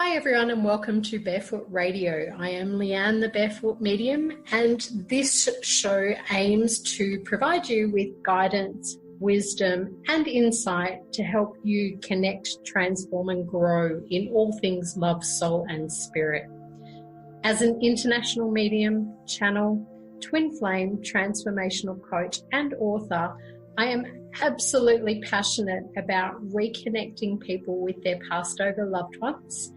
Hi everyone and welcome to Barefoot Radio. I am Leanne, the Barefoot Medium, and this show aims to provide you with guidance, wisdom and insight to help you connect, transform and grow in all things love, soul and spirit. As an international medium, channel, twin flame, transformational coach and author, I am absolutely passionate about reconnecting people with their passed over loved ones,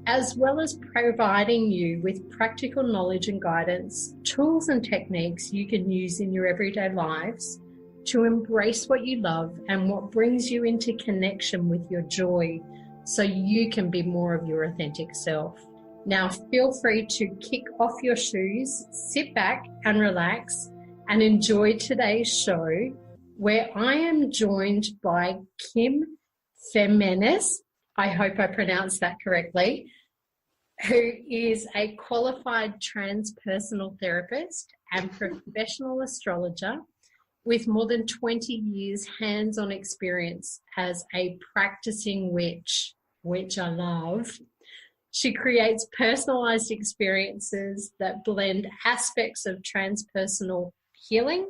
as well as providing you with practical knowledge and guidance, tools and techniques you can use in your everyday lives to embrace what you love and what brings you into connection with your joy so you can be more of your authentic self. Now, feel free to kick off your shoes, sit back and relax and enjoy today's show, where I am joined by Kim Fairminer. I hope I pronounced that correctly, who is a qualified transpersonal therapist and professional astrologer with more than 20 years hands-on experience as a practicing witch, which I love. She creates personalized experiences that blend aspects of transpersonal healing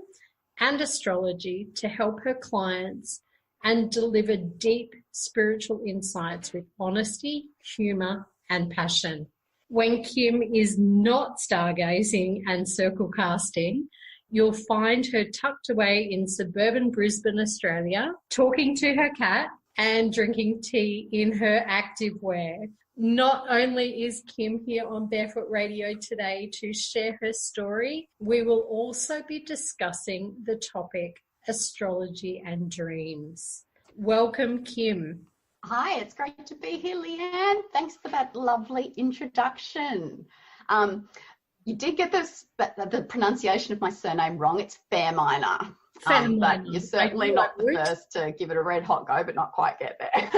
and astrology to help her clients and deliver deep spiritual insights with honesty, humor, and passion. When Kim is not stargazing and circle casting, you'll find her tucked away in suburban Brisbane, Australia, talking to her cat and drinking tea in her activewear. Not only is Kim here on Barefoot Radio today to share her story, we will also be discussing the topic Astrology and Dreams. Welcome, Kim. Hi, it's great to be here, Leanne. Thanks for that lovely introduction. You did get the pronunciation of my surname wrong. It's Fairminer. But you're certainly not the first to give it a red hot go, but not quite get there.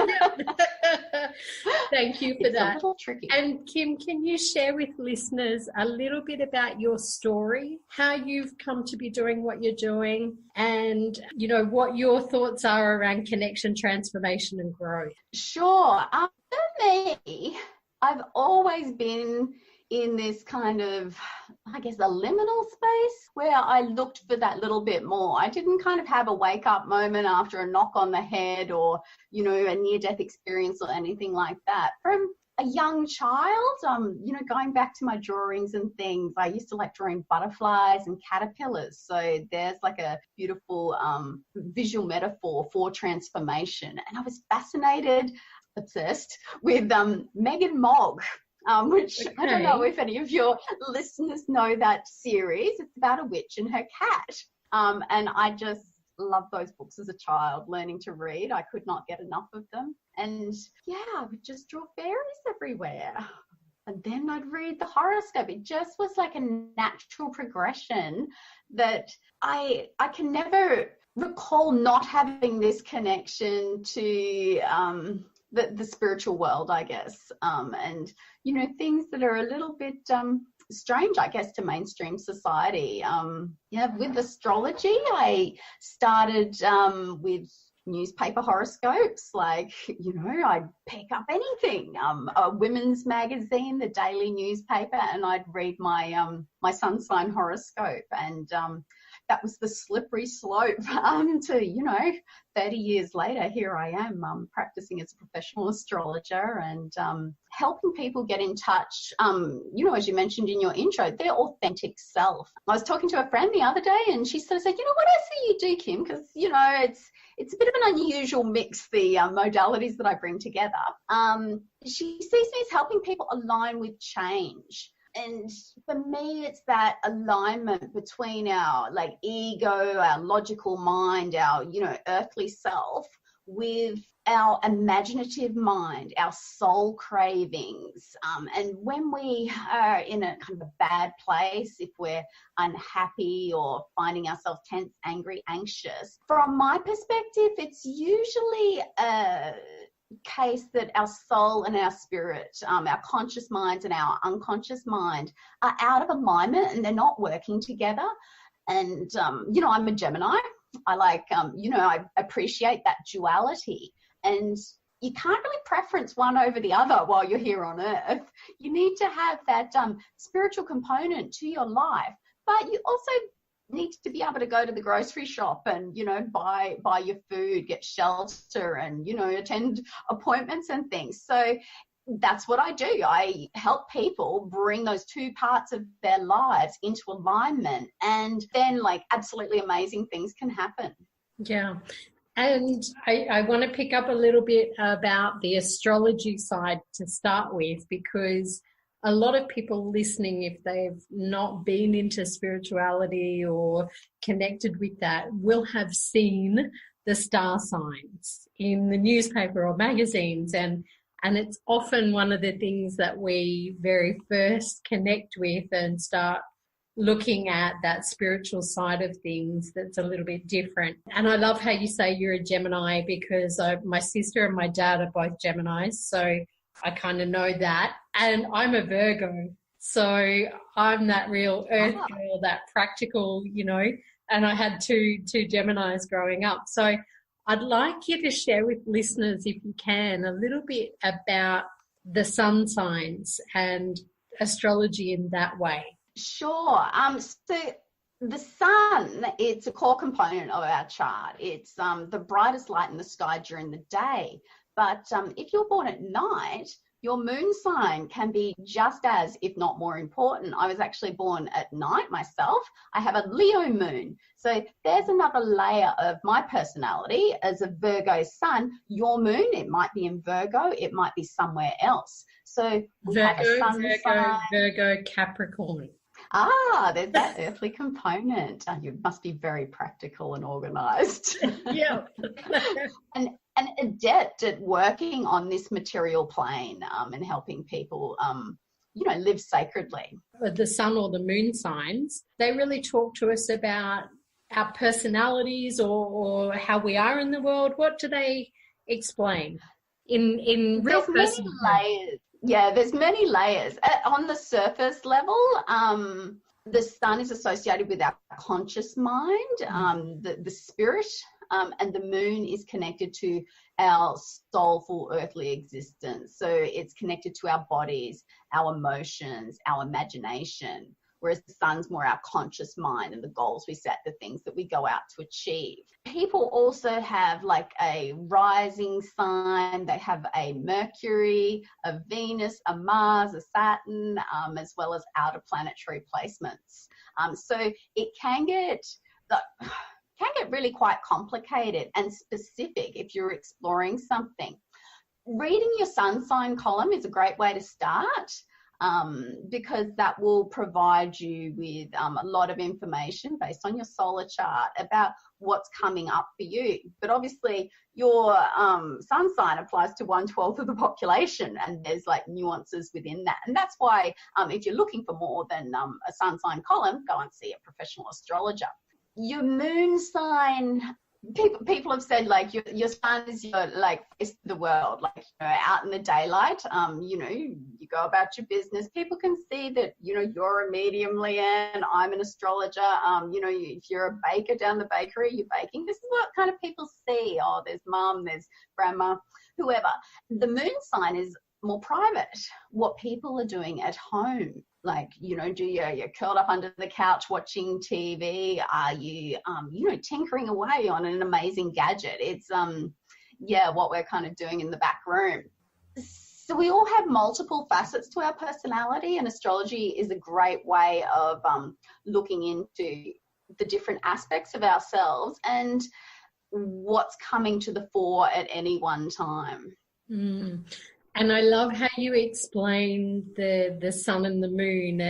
Thank you for that. It's a little tricky. And Kim, can you share with listeners a little bit about your story, how you've come to be doing what you're doing, and, you know, what your thoughts are around connection, transformation and growth? Sure. For me, I've always been in this kind of, I guess, a liminal space where I looked for that little bit more. I didn't kind of have a wake up moment after a knock on the head or, you know, a near death experience or anything like that. From a young child, you know, going back to my drawings and things, I used to like drawing butterflies and caterpillars. So there's like a beautiful visual metaphor for transformation. And I was fascinated, obsessed with Megan Mogg. Which okay. I don't know if any of your listeners know that series. It's about a witch and her cat. And I just loved those books as a child, learning to read. I could not get enough of them. And yeah, I would just draw fairies everywhere. And then I'd read the horoscope. It just was like a natural progression that I can never recall not having this connection to the spiritual world, I guess, and, you know, things that are a little bit strange, I guess, to mainstream society. With astrology, I started with newspaper horoscopes, like, you know, I'd pick up anything, a women's magazine, the daily newspaper, and I'd read my my sun sign horoscope, and that was the slippery slope to, you know, 30 years later, here I am practicing as a professional astrologer and helping people get in touch, you know, as you mentioned in your intro, their authentic self. I was talking to a friend the other day and she sort of said, you know, what else do you do, Kim? Because, you know, it's a bit of an unusual mix, the modalities that I bring together. She sees me as helping people align with change. And for me, it's that alignment between our like ego, our logical mind, our, you know, earthly self with our imaginative mind, our soul cravings. And when we are in a kind of a bad place, if we're unhappy or finding ourselves tense, angry, anxious, from my perspective, it's usually a case that our soul and our spirit, our conscious minds and our unconscious mind are out of alignment and they're not working together. And, you know, I'm a Gemini. I like, you know, I appreciate that duality. And you can't really preference one over the other while you're here on earth. You need to have that spiritual component to your life, but you also need to be able to go to the grocery shop and, you know, buy your food, get shelter, and, you know, attend appointments and things. So that's what I do. I help people bring those two parts of their lives into alignment, and then like absolutely amazing things can happen. Yeah. And I want to pick up a little bit about the astrology side to start with, because a lot of people listening, if they've not been into spirituality or connected with that, will have seen the star signs in the newspaper or magazines. And it's often one of the things that we very first connect with and start looking at that spiritual side of things that's a little bit different. And I love how you say you're a Gemini, because my sister and my dad are both Geminis, so I kind of know that. And I'm a Virgo, so I'm that real earth girl, that practical, you know, and I had two Geminis growing up. So I'd like you to share with listeners, if you can, a little bit about the sun signs and astrology in that way. Sure. So the sun, it's a core component of our chart. It's the brightest light in the sky during the day. But if you're born at night, your moon sign can be just as, if not more important. I was actually born at night myself. I have a Leo moon. So there's another layer of my personality as a Virgo sun. Your moon, it might be in Virgo, it might be somewhere else. So we have a sun sign. Virgo, Capricorn. There's that earthly component. You must be very practical and organised. Yeah. and adept at working on this material plane and helping people, you know, live sacredly. The sun or the moon signs, they really talk to us about our personalities or how we are in the world. What do they explain in real personal layers? Yeah, there's many layers. On the surface level, the sun is associated with our conscious mind, the spirit, and the moon is connected to our soulful earthly existence. So it's connected to our bodies, our emotions, our imagination, whereas the sun's more our conscious mind and the goals we set, the things that we go out to achieve. People also have like a rising sign. They have a Mercury, a Venus, a Mars, a Saturn, as well as outer planetary placements. So it can get really quite complicated and specific if you're exploring something. Reading your sun sign column is a great way to start. Because that will provide you with a lot of information based on your solar chart about what's coming up for you. But obviously your sun sign applies to 1/12 of the population, and there's like nuances within that. And that's why if you're looking for more than a sun sign column, go and see a professional astrologer. Your moon sign, people have said like your sun is your like face to the world, like, you know, out in the daylight, you know, you go about your business, people can see that, you know, you're a medium, Leanne, I'm an astrologer, you know, if you're a baker down the bakery, you're baking. This is what kind of people see. Oh, there's mum, there's grandma, whoever. The moon sign is more private, what people are doing at home. Like, you know, you're curled up under the couch watching TV? Are you, you know, tinkering away on an amazing gadget? It's, what we're kind of doing in the back room. So we all have multiple facets to our personality, and astrology is a great way of looking into the different aspects of ourselves and what's coming to the fore at any one time. Mm. And I love how you explain the sun and the moon,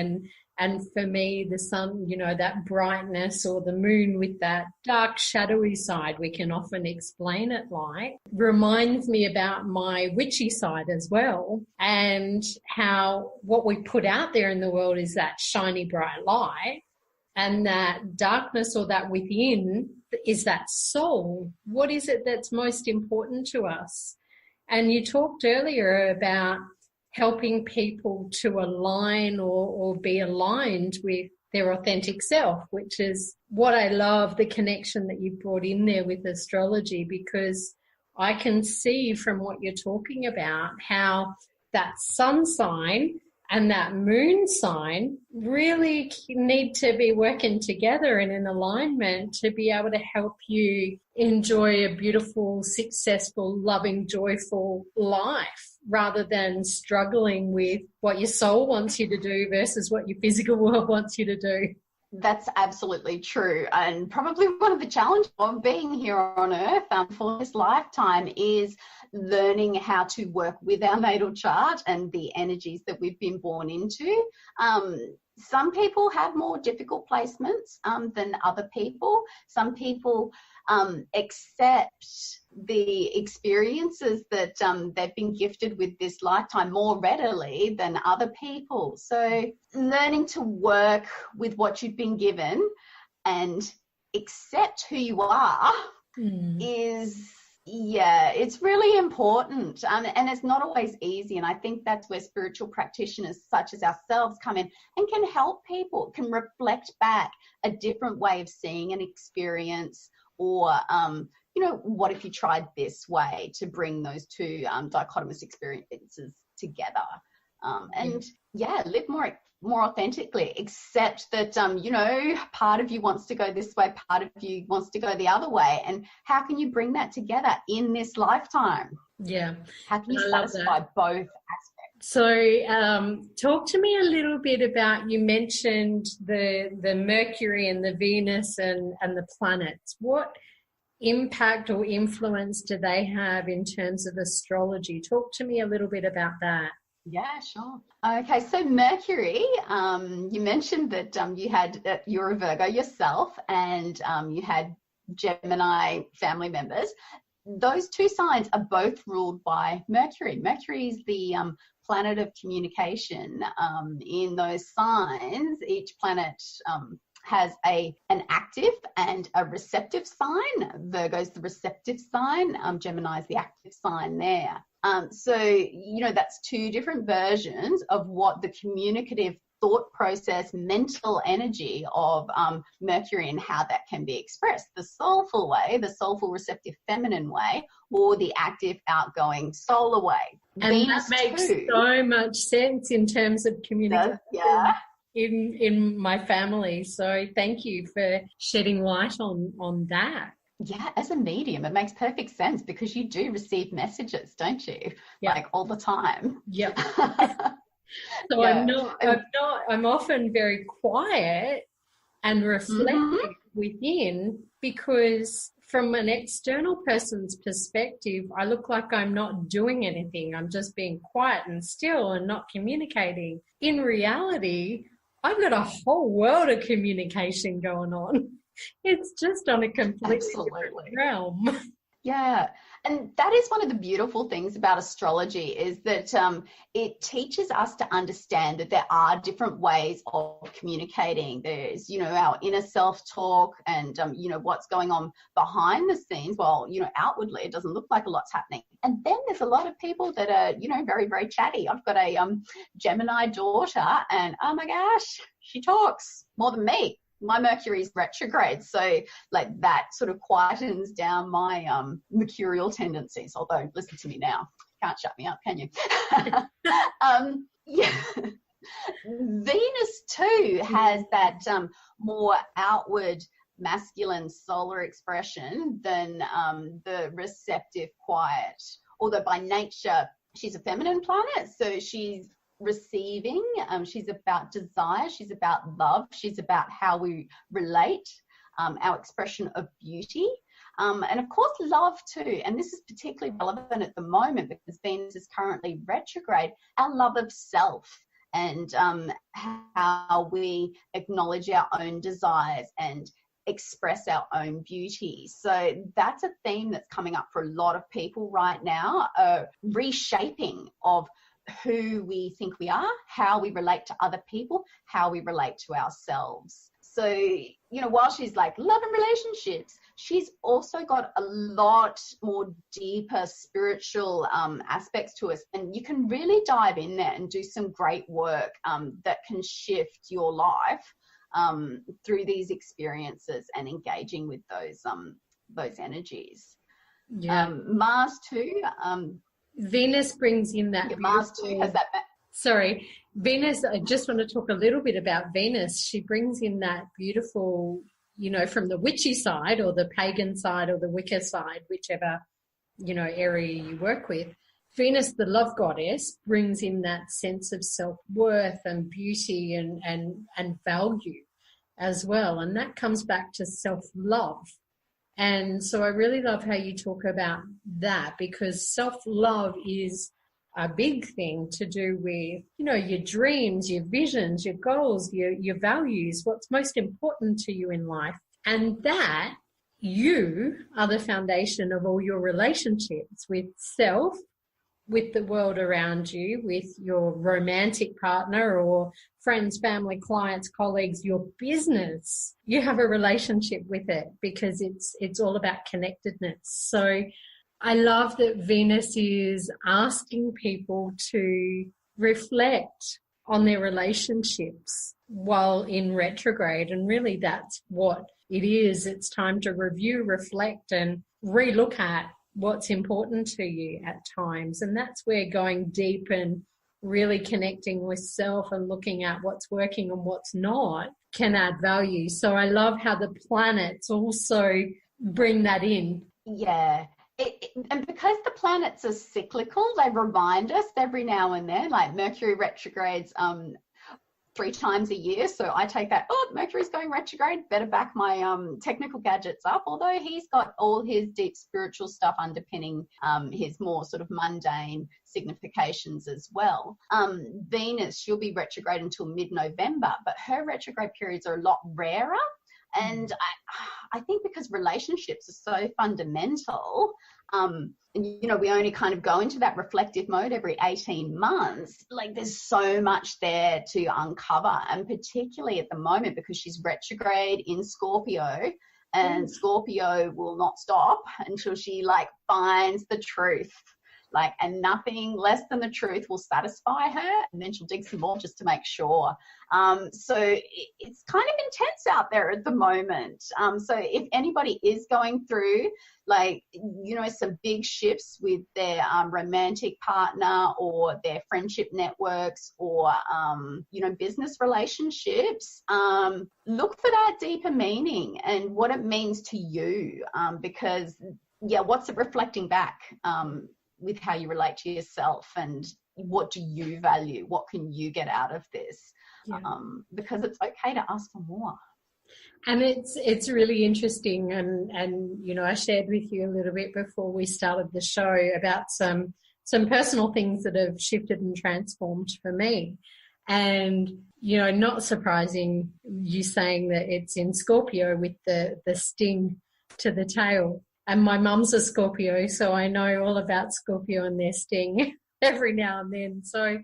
and for me, the sun, you know, that brightness, or the moon with that dark, shadowy side, we can often explain it like, reminds me about my witchy side as well, and how what we put out there in the world is that shiny, bright light, and that darkness, or that within, is that soul. What is it that's most important to us? And you talked earlier about helping people to align or be aligned with their authentic self, which is what I love, the connection that you brought in there with astrology, because I can see from what you're talking about how that sun sign and that moon sign really need to be working together and in alignment to be able to help you enjoy a beautiful, successful, loving, joyful life, rather than struggling with what your soul wants you to do versus what your physical world wants you to do. That's absolutely true. And probably one of the challenges of being here on Earth for this lifetime is learning how to work with our natal chart and the energies that we've been born into. Some people have more difficult placements than other people. Some people accept the experiences that they've been gifted with this lifetime more readily than other people. So learning to work with what you've been given and accept who you are is, it's really important. And it's not always easy. And I think that's where spiritual practitioners such as ourselves come in and can help people, can reflect back a different way of seeing an experience, or what if you tried this way, to bring those two dichotomous experiences together, live more authentically. Accept that part of you wants to go this way, part of you wants to go the other way, and how can you bring that together in this lifetime? How can you satisfy both aspects? So talk to me a little bit about, you mentioned the Mercury and the Venus and the planets. What impact or influence do they have in terms of astrology? Talk to me a little bit about that. Yeah, sure. Okay, so Mercury, you mentioned that you're a Virgo yourself, and you had Gemini family members. Those two signs are both ruled by Mercury. Mercury is the planet of communication. In those signs, each planet has an active and a receptive sign. Virgo's the receptive sign. Gemini's the active sign there. So that's two different versions of what the communicative thought process, mental energy of Mercury, and how that can be expressed. The soulful way, the soulful, receptive, feminine way, or the active, outgoing, solar way. And Venus that makes too. So much sense in terms of communication. In my family. So thank you for shedding light on that. Yeah, as a medium, it makes perfect sense, because you do receive messages, don't you? Like all the time. Yep. So I'm often very quiet and reflective within, because from an external person's perspective, I look like I'm not doing anything. I'm just being quiet and still and not communicating. In reality, I've got a whole world of communication going on. It's just on a completely different realm. Yeah. And that is one of the beautiful things about astrology, is that it teaches us to understand that there are different ways of communicating. There's, our inner self-talk and, what's going on behind the scenes. Well, outwardly it doesn't look like a lot's happening. And then there's a lot of people that are, very, very chatty. I've got a Gemini daughter, and oh my gosh, she talks more than me. My Mercury's retrograde, so like that sort of quietens down my mercurial tendencies. Although, listen to me now, can't shut me up, can you? Venus too has that more outward masculine solar expression than the receptive quiet. Although by nature she's a feminine planet, so she's receiving, she's about desire, she's about love, she's about how we relate, our expression of beauty, and of course love too. And this is particularly relevant at the moment because Venus is currently retrograde. Our love of self, and how we acknowledge our own desires and express our own beauty. So that's a theme that's coming up for a lot of people right now, reshaping of who we think we are, how we relate to other people, how we relate to ourselves. So, while she's like love and relationships, she's also got a lot more deeper spiritual aspects to us. And you can really dive in there and do some great work that can shift your life through these experiences and engaging with those energies. Mars too. Venus brings in that. Mars too has that. Sorry, Venus, I just want to talk a little bit about Venus. She brings in that beautiful, from the witchy side or the pagan side or the Wicca side, whichever, area you work with. Venus, the love goddess, brings in that sense of self-worth and beauty and value as well. And that comes back to self-love. And so I really love how you talk about that, because self-love is a big thing to do with, your dreams, your visions, your goals, your values, what's most important to you in life. And that you are the foundation of all your relationships with self, with the world around you, with your romantic partner or friends, family, clients, colleagues, your business. You have a relationship with it because it's all about connectedness. So I love that Venus is asking people to reflect on their relationships while in retrograde. And really that's what it is. It's time to review, reflect, and relook at what's important to you at times. And that's where going deep and really connecting with self and looking at what's working and what's not can add value. So I love how the planets also bring that in. Yeah. And because the planets are cyclical, they remind us every now and then, like Mercury retrogrades 3 times a year. So I take that, Mercury's going retrograde, better back my technical gadgets up, although he's got all his deep spiritual stuff underpinning his more sort of mundane significations as well. Venus, she'll be retrograde until mid-November, but her retrograde periods are a lot rarer. And I think because relationships are so fundamental, we only kind of go into that reflective mode every 18 months. Like there's so much there to uncover, and particularly at the moment because she's retrograde in Scorpio, and Scorpio will not stop until she finds the truth. And nothing less than the truth will satisfy her, and then she'll dig some more just to make sure. So it's kind of intense out there at the moment. So if anybody is going through some big shifts with their romantic partner or their friendship networks or, business relationships, look for that deeper meaning and what it means to you. Because what's it reflecting back? With how you relate to yourself, and what do you value? What can you get out of this? Because it's okay to ask for more. And it's really interesting. And I shared with you a little bit before we started the show about some personal things that have shifted and transformed for me. And, not surprising you saying that it's in Scorpio with the sting to the tail. And my mum's a Scorpio, so I know all about Scorpio and their sting every now and then. So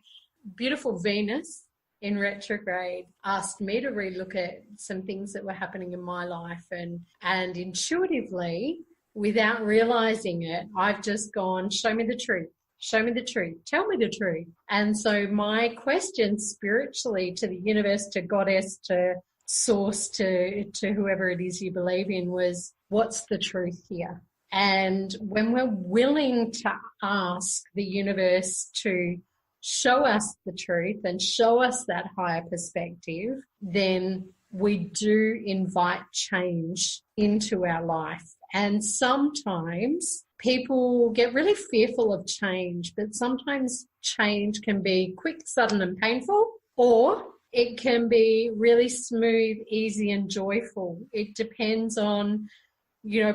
beautiful Venus in retrograde asked me to relook at some things that were happening in my life. And intuitively, without realizing it, I've just gone, show me the truth. Show me the truth. Tell me the truth. And so my question spiritually to the universe, to Goddess, to Source, to whoever it is you believe in was, what's the truth here? And when we're willing to ask the universe to show us the truth and show us that higher perspective, then we do invite change into our life. And sometimes people get really fearful of change, but sometimes change can be quick, sudden and painful, or it can be really smooth, easy and joyful. It depends on,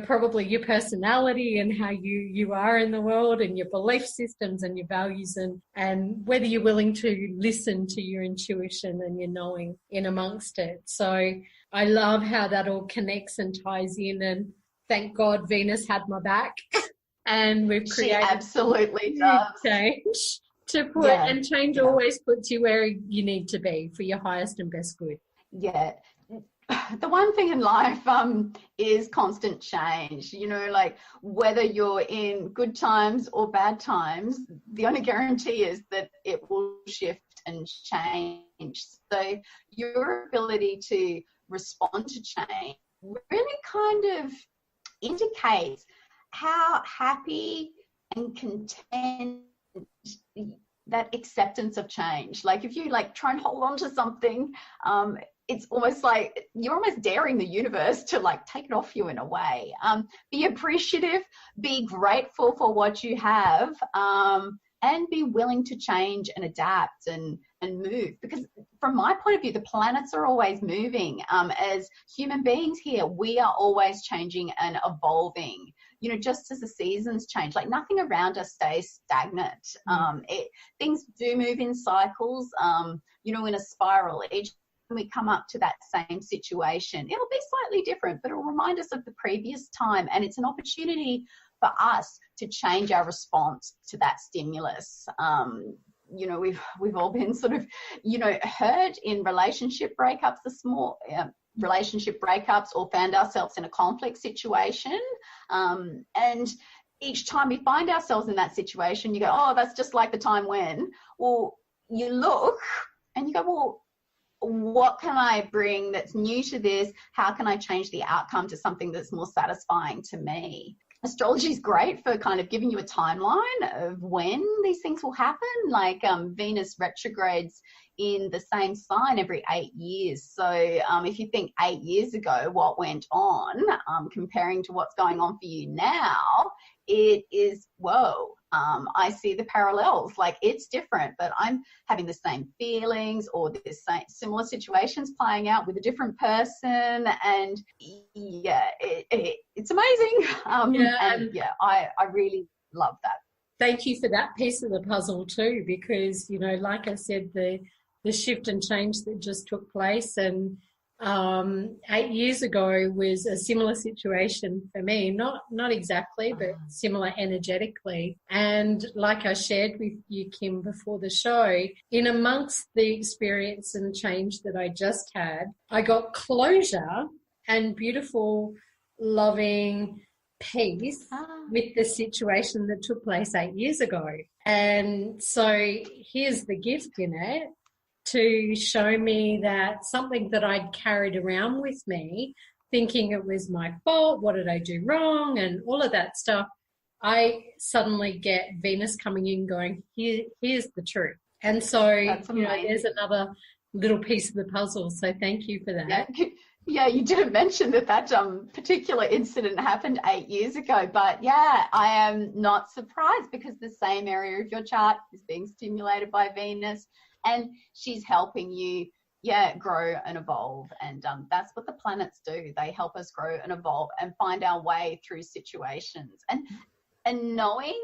probably your personality and how you are in the world and your belief systems and your values and whether you're willing to listen to your intuition and your knowing in amongst it. So I love how that all connects and ties in, and thank God Venus had my back and we've created she absolutely does. Change to put, and change always puts you where you need to be for your highest and best good. Yeah. The one thing in life is constant change. Whether you're in good times or bad times, the only guarantee is that it will shift and change. So your ability to respond to change really kind of indicates how happy and content, that acceptance of change. Like if you like try and hold on to something, it's almost like you're almost daring the universe to like take it off you in a way. Be appreciative, be grateful for what you have, and be willing to change and adapt and move. Because from my point of view, the planets are always moving. As human beings here, we are always changing and evolving, you know, just as the seasons change. Like nothing around us stays stagnant. Things do move in cycles, you know, in a spiral. Each time we come up to that same situation, it'll be slightly different, but it'll remind us of the previous time. And it's an opportunity for us to change our response to that stimulus. You know, we've all been sort of, you know, hurt in relationship breakups, the small relationship breakups, or found ourselves in a conflict situation. And each time we find ourselves in that situation, you go, oh, that's just like the time when. Well, you look and you go, well, what can I bring that's new to this? How can I change the outcome to something that's more satisfying to me? Astrology is great for kind of giving you a timeline of when these things will happen. Like Venus retrogrades in the same sign every 8 years. So if you think 8 years ago what went on, comparing to what's going on for you now, it is, whoa, I see the parallels. Like it's different, but I'm having the same feelings or the same similar situations playing out with a different person. And yeah, it's amazing. I really love that. Thank you for that piece of the puzzle too, because, you know, like I said, the shift and change that just took place, and 8 years ago was a similar situation for me, not exactly, but similar energetically. And like I shared with you, Kim, before the show, in amongst the experience and change that I just had, I got closure and beautiful, loving peace with the situation that took place 8 years ago. And so here's the gift in it, to show me that something that I'd carried around with me, thinking it was my fault, what did I do wrong, and all of that stuff, I suddenly get Venus coming in going, here's the truth. And so, you know, there's another little piece of the puzzle. So thank you for that. Yeah, you didn't mention that particular incident happened 8 years ago, but yeah, I am not surprised because the same area of your chart is being stimulated by Venus. And she's helping you, grow and evolve. And that's what the planets do. They help us grow and evolve and find our way through situations. And knowing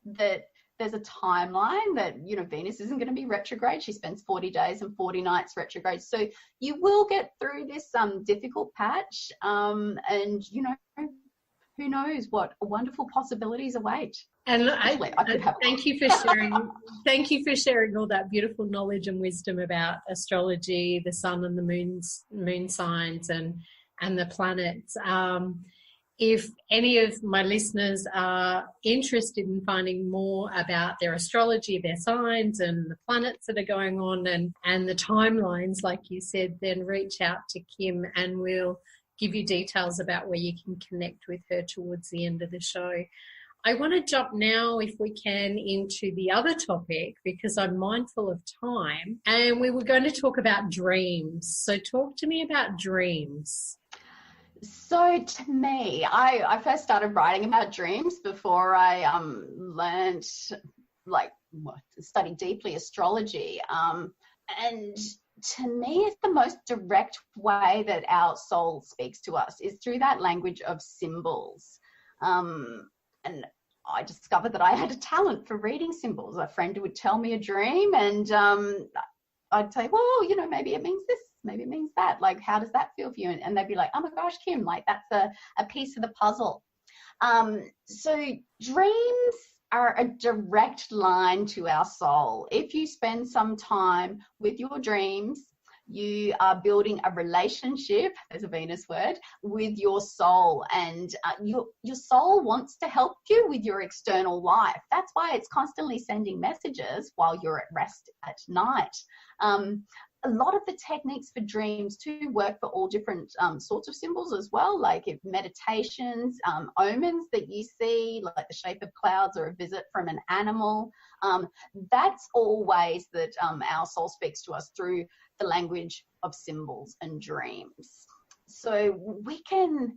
that there's a timeline that, you know, Venus isn't going to be retrograde. She spends 40 days and 40 nights retrograde. So you will get through this difficult patch. And, you know, who knows what wonderful possibilities await. And thank you for sharing. Thank you for sharing all that beautiful knowledge and wisdom about astrology, the sun and the moon signs, and the planets. If any of my listeners are interested in finding more about their astrology, their signs, and the planets that are going on, and the timelines, like you said, then reach out to Kim, and we'll give you details about where you can connect with her towards the end of the show. I want to jump now, if we can, into the other topic, because I'm mindful of time, and we were going to talk about dreams. So talk to me about dreams. So to me, I first started writing about dreams before I learned, studied deeply astrology. And to me, it's the most direct way that our soul speaks to us is through that language of symbols. And I discovered that I had a talent for reading symbols. A friend would tell me a dream, and I'd say, well, you know, maybe it means this, maybe it means that. Like, how does that feel for you? And they'd be like, oh my gosh, Kim, like that's a piece of the puzzle. So dreams are a direct line to our soul. If you spend some time with your dreams, you are building a relationship, there's a Venus word, with your soul, and your soul wants to help you with your external life. That's why it's constantly sending messages while you're at rest at night. a lot of the techniques for dreams too work for all different sorts of symbols as well, like if meditations, omens that you see, like the shape of clouds or a visit from an animal. That's all ways that our soul speaks to us through the language of symbols and dreams. So we can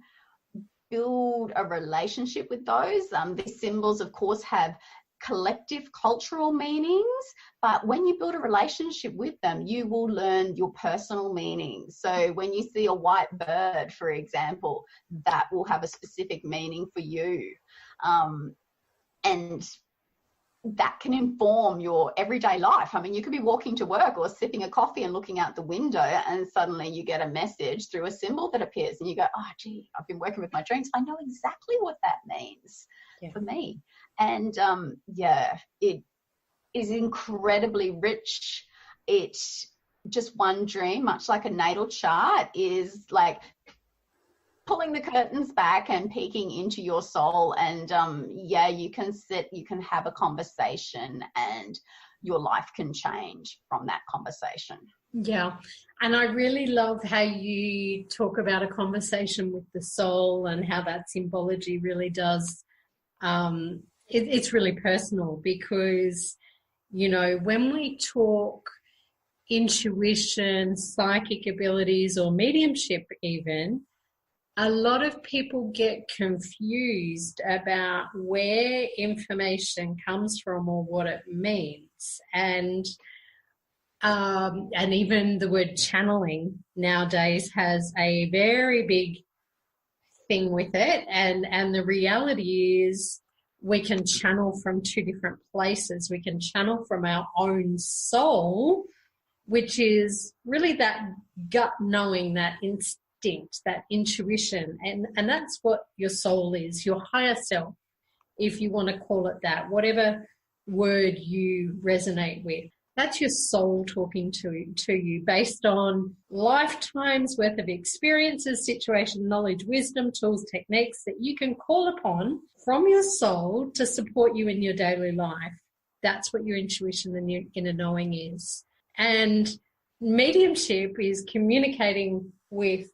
build a relationship with those. These symbols, of course, have collective cultural meanings, but when you build a relationship with them, you will learn your personal meanings. So when you see a white bird, for example, that will have a specific meaning for you. And that can inform your everyday life. I mean, you could be walking to work or sipping a coffee and looking out the window, and suddenly you get a message through a symbol that appears, and you go, oh, gee, I've been working with my dreams. I know exactly what that means for me. And it is incredibly rich. It's just one dream, much like a natal chart, is like pulling the curtains back and peeking into your soul. And you can sit, you can have a conversation, and your life can change from that conversation. Yeah. And I really love how you talk about a conversation with the soul and how that symbology really does, it's really personal, because, you know, when we talk intuition, psychic abilities, or mediumship even, a lot of people get confused about where information comes from or what it means. And even the word channeling nowadays has a very big thing with it. And the reality is we can channel from two different places. We can channel from our own soul, which is really that gut knowing, that instinct, that intuition. And that's what your soul is, your higher self, if you want to call it that, whatever word you resonate with. That's your soul talking to you based on lifetimes worth of experiences, situation, knowledge, wisdom, tools, techniques that you can call upon from your soul to support you in your daily life. That's what your intuition and your inner knowing is. And mediumship is communicating with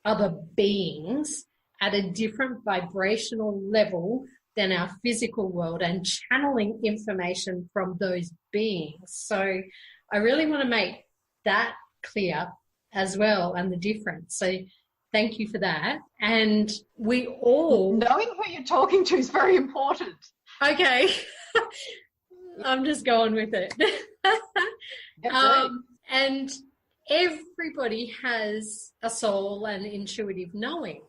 other beings at a different vibrational level than our physical world, and channeling information from those beings. So I really want to make that clear as well, and the difference. So thank you for that. And we all... Knowing who you're talking to is very important. Okay. I'm just going with it. And everybody has a soul and intuitive knowing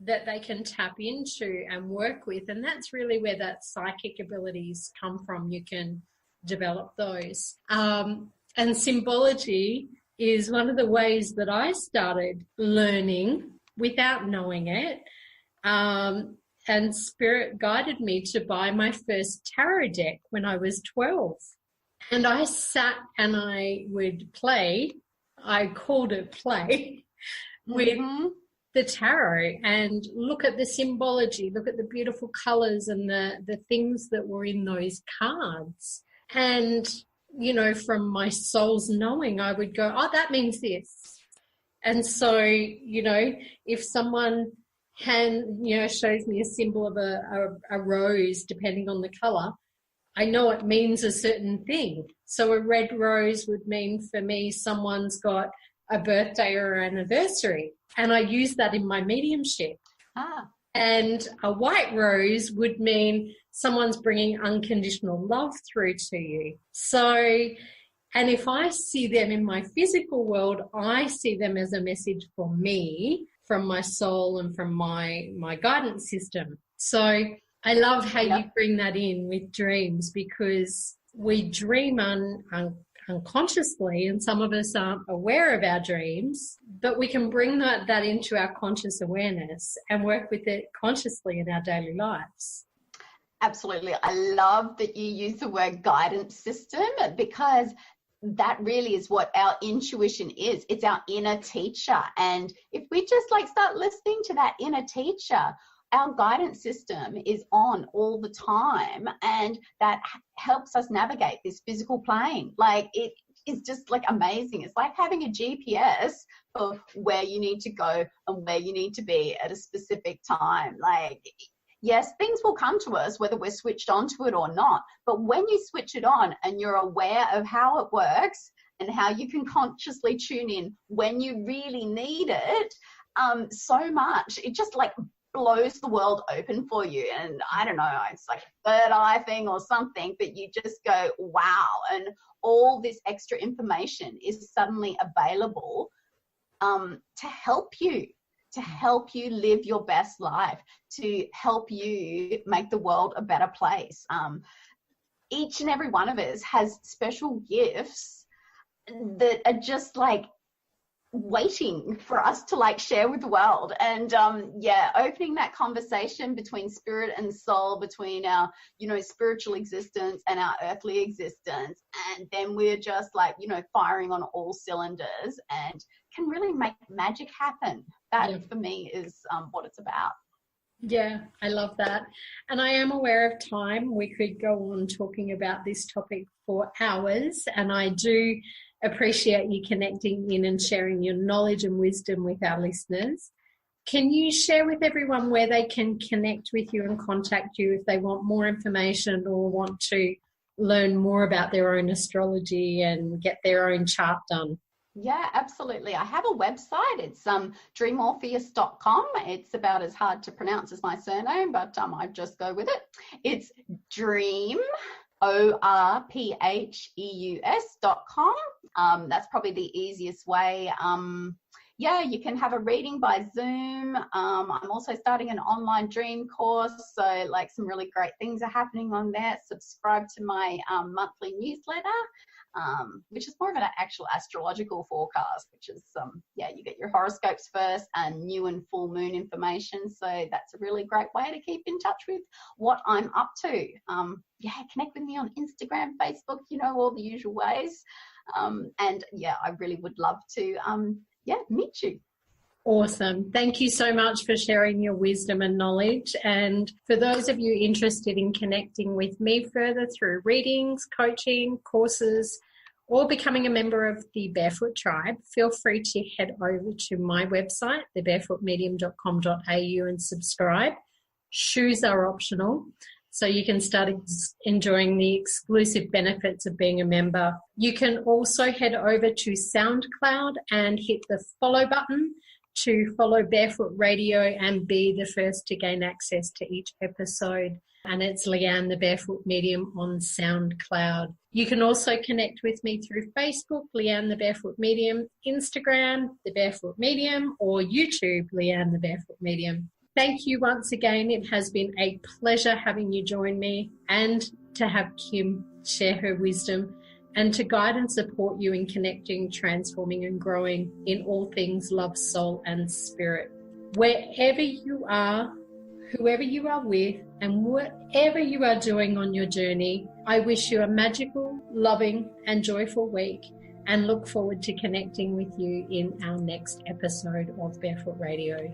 that they can tap into and work with, and that's really where that psychic abilities come from. You can develop those. And symbology is one of the ways that I started learning without knowing it. And Spirit guided me to buy my first tarot deck when I was 12. And I sat and I would play, I called it play, with the tarot and look at the symbology, look at the beautiful colours and the things that were in those cards. And, you know, from my soul's knowing, I would go, oh, that means this. And so, you know, if someone shows me a symbol of a rose, depending on the colour, I know it means a certain thing. So a red rose would mean for me someone's got a birthday or an anniversary, and I use that in my mediumship. And a white rose would mean someone's bringing unconditional love through to you. So, and if I see them in my physical world, I see them as a message for me from my soul and from my guidance system. So I love how you bring that in with dreams, because we dream unconsciously, and some of us aren't aware of our dreams, but we can bring that into our conscious awareness and work with it consciously in our daily lives. Absolutely. I love that you use the word guidance system, because that really is what our intuition is. It's our inner teacher. And if we just start listening to that inner teacher, our guidance system is on all the time, and that helps us navigate this physical plane. is just like amazing. It's like having a GPS of where you need to go and where you need to be at a specific time. Like, yes, things will come to us whether we're switched onto it or not. But when you switch it on and you're aware of how it works and how you can consciously tune in when you really need it, so much, it just like blows the world open for you. And I don't know, it's like a third eye thing or something, but you just go, wow. And all this extra information is suddenly available to help you live your best life, to help you make the world a better place. Each and every one of us has special gifts that are just like waiting for us to like share with the world. And opening that conversation between spirit and soul, between our, you know, spiritual existence and our earthly existence, and then we're just like, you know, firing on all cylinders and can really make magic happen. That for me is what it's about. Yeah, I love that. And I am aware of time. We could go on talking about this topic for hours, and I do appreciate you connecting in and sharing your knowledge and wisdom with our listeners. Can you share with everyone where they can connect with you and contact you if they want more information or want to learn more about their own astrology and get their own chart done? Yeah, absolutely. I have a website. It's dreamorpheus.com. It's about as hard to pronounce as my surname, but I just go with it. It's dream, ORPHEUS.com. That's probably the easiest way. You can have a reading by Zoom. I'm also starting an online dream course. So like some really great things are happening on there. Subscribe to my monthly newsletter, which is more of an actual astrological forecast, which is, you get your horoscopes first and new and full moon information. So that's a really great way to keep in touch with what I'm up to. Connect with me on Instagram, Facebook, you know, all the usual ways. I really would love to, meet you. Awesome. Thank you so much for sharing your wisdom and knowledge. And for those of you interested in connecting with me further through readings, coaching, courses, or becoming a member of the Barefoot Tribe, feel free to head over to my website, thebarefootmedium.com.au, and subscribe. Shoes are optional, so you can start enjoying the exclusive benefits of being a member. You can also head over to SoundCloud and hit the follow button to follow Barefoot Radio and be the first to gain access to each episode. And it's Leanne, the Barefoot Medium, on SoundCloud. You can also connect with me through Facebook, Leanne, the Barefoot Medium, Instagram, the Barefoot Medium, or YouTube, Leanne, the Barefoot Medium. Thank you once again. It has been a pleasure having you join me and to have Kim share her wisdom and to guide and support you in connecting, transforming and growing in all things love, soul and spirit. Wherever you are, whoever you are with, and whatever you are doing on your journey, I wish you a magical, loving and joyful week and look forward to connecting with you in our next episode of Barefoot Radio.